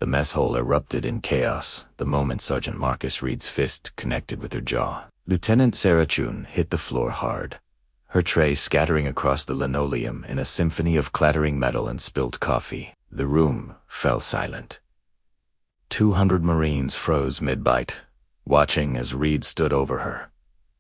The mess hall erupted in chaos the moment Sergeant Marcus Reed's fist connected with her jaw. Lieutenant Sarah Chun hit the floor hard, her tray scattering across the linoleum in a symphony of clattering metal and spilled coffee. The room fell silent. 200 Marines froze mid-bite, watching as Reed stood over her,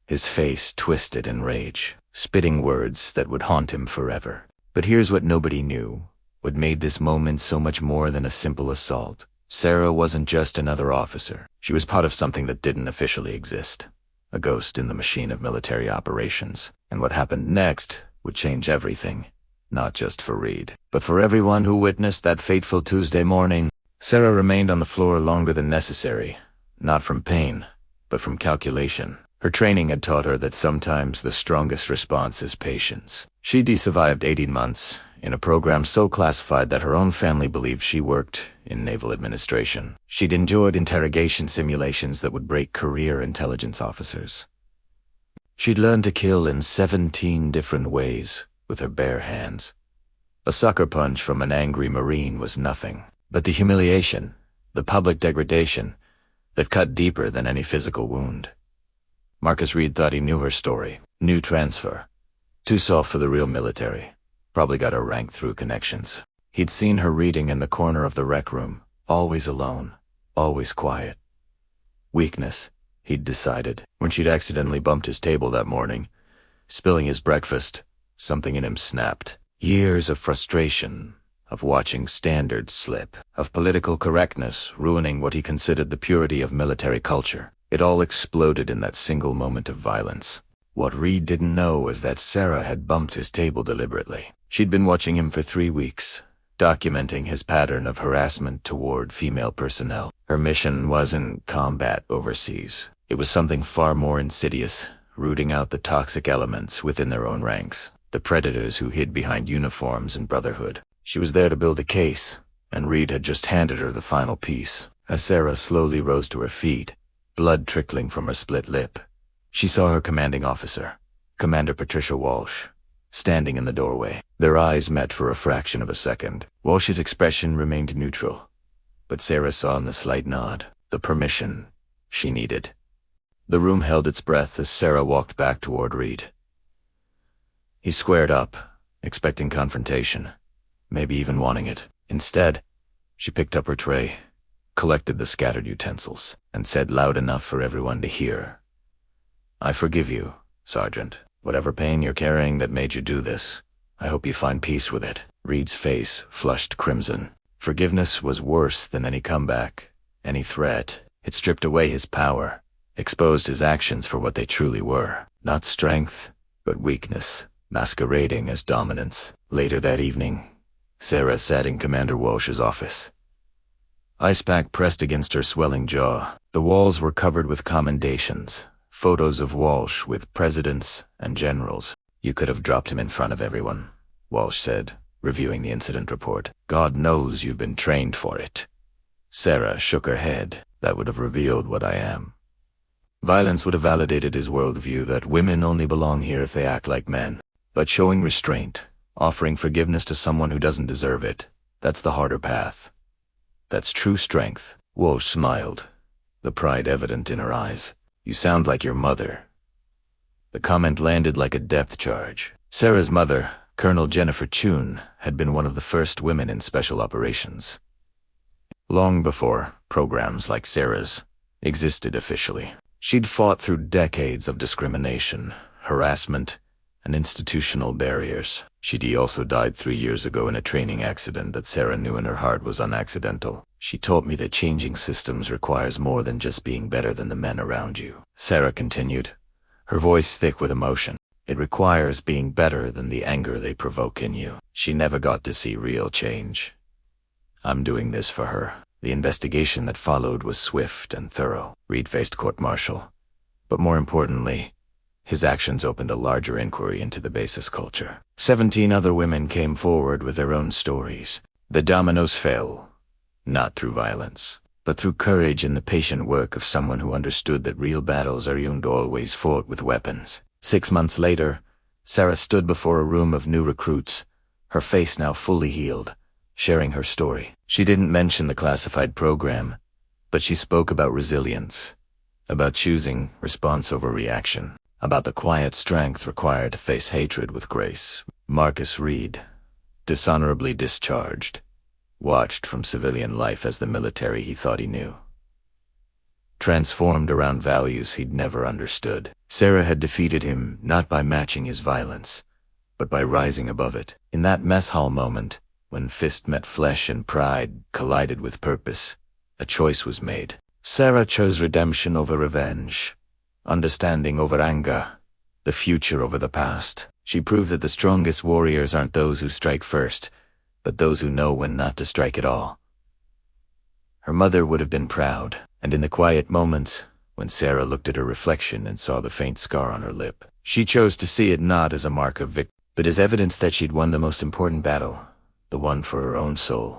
his face twisted in rage, spitting words that would haunt him forever. But here's what nobody knew, what made this moment so much more than a simple assault. Sarah wasn't just another officer. She was part of something that didn't officially exist, a ghost in the machine of military operations. And what happened next would change everything, not just for Reed, but for everyone who witnessed that fateful Tuesday morning. Sarah remained on the floor longer than necessary, not from pain, but from calculation. Her training had taught her that sometimes the strongest response is patience. She'd survived 18 months in a program so classified that her own family believed she worked in naval administration. She'd endured interrogation simulations that would break career intelligence officers. She'd learned to kill in 17 different ways with her bare hands. A sucker punch from an angry Marine was nothing, but the humiliation, the public degradation, that cut deeper than any physical wound. Marcus Reed thought he knew her story. New transfer. Too soft for the real military. Probably got her rank through connections. He'd seen her reading in the corner of the rec room, always alone, always quiet. Weakness, he'd decided, when she'd accidentally bumped his table that morning. Spilling his breakfast, something in him snapped. Years of frustration, of watching standards slip, of political correctness ruining what he considered the purity of military culture. It all exploded in that single moment of violence. What Reed didn't know was that Sarah had bumped his table deliberately. She'd been watching him for 3 weeks, documenting his pattern of harassment toward female personnel. Her mission wasn't combat overseas. It was something far more insidious, rooting out the toxic elements within their own ranks, the predators who hid behind uniforms and brotherhood. She was there to build a case, and Reed had just handed her the final piece. As Sarah slowly rose to her feet, blood trickling from her split lip, she saw her commanding officer, Commander Patricia Walsh, standing in the doorway. Their eyes met for a fraction of a second. Walsh's expression remained neutral, but Sarah saw in the slight nod the permission she needed. The room held its breath as Sarah walked back toward Reed. He squared up, expecting confrontation, maybe even wanting it. Instead, she picked up her tray, collected the scattered utensils, and said loud enough for everyone to hear, "I forgive you, Sergeant. Whatever pain you're carrying that made you do this, I hope you find peace with it." Reed's face flushed crimson. Forgiveness was worse than any comeback, any threat. It stripped away his power, exposed his actions for what they truly were. Not strength, but weakness, masquerading as dominance. Later that evening, Sarah sat in Commander Walsh's office. Ice pack pressed against her swelling jaw. The walls were covered with commendations, photos of Walsh with presidents and generals. "You could have dropped him in front of everyone," Walsh said, reviewing the incident report. "God knows you've been trained for it." Sarah shook her head. "That would have revealed what I am." Violence would have validated his worldview that women only belong here if they act like men. But showing restraint, offering forgiveness to someone who doesn't deserve it, that's the harder path. That's true strength. Walsh smiled, the pride evident in her eyes. "You sound like your mother." The comment landed like a depth charge. Sarah's mother, Colonel Jennifer Chun, had been one of the first women in special operations. Long before programs like Sarah's existed officially. She'd fought through decades of discrimination, harassment, and institutional barriers. She'd also died 3 years ago in a training accident that Sarah knew in her heart was unaccidental. "She taught me that changing systems requires more than just being better than the men around you," Sarah continued, her voice thick with emotion. "It requires being better than the anger they provoke in you." She never got to see real change. I'm doing this for her. The investigation that followed was swift and thorough. Reed faced court-martial. But more importantly, his actions opened a larger inquiry into the basis culture. 17 other women came forward with their own stories. The dominoes fell, not through violence, but through courage and the patient work of someone who understood that real battles aren't always fought with weapons. 6 months later, Sarah stood before a room of new recruits, her face now fully healed, sharing her story. She didn't mention the classified program, but she spoke about resilience, about choosing response over reaction, about the quiet strength required to face hatred with grace. Marcus Reed, dishonorably discharged, watched from civilian life as the military he thought he knew, transformed around values he'd never understood. Sarah had defeated him not by matching his violence, but by rising above it. In that mess hall moment, when fist met flesh and pride collided with purpose, a choice was made. Sarah chose redemption over revenge, understanding over anger, the future over the past. She proved that the strongest warriors aren't those who strike first, but those who know when not to strike at all. Her mother would have been proud, and in the quiet moments, when Sarah looked at her reflection and saw the faint scar on her lip, she chose to see it not as a mark of victory, but as evidence that she'd won the most important battle, the one for her own soul.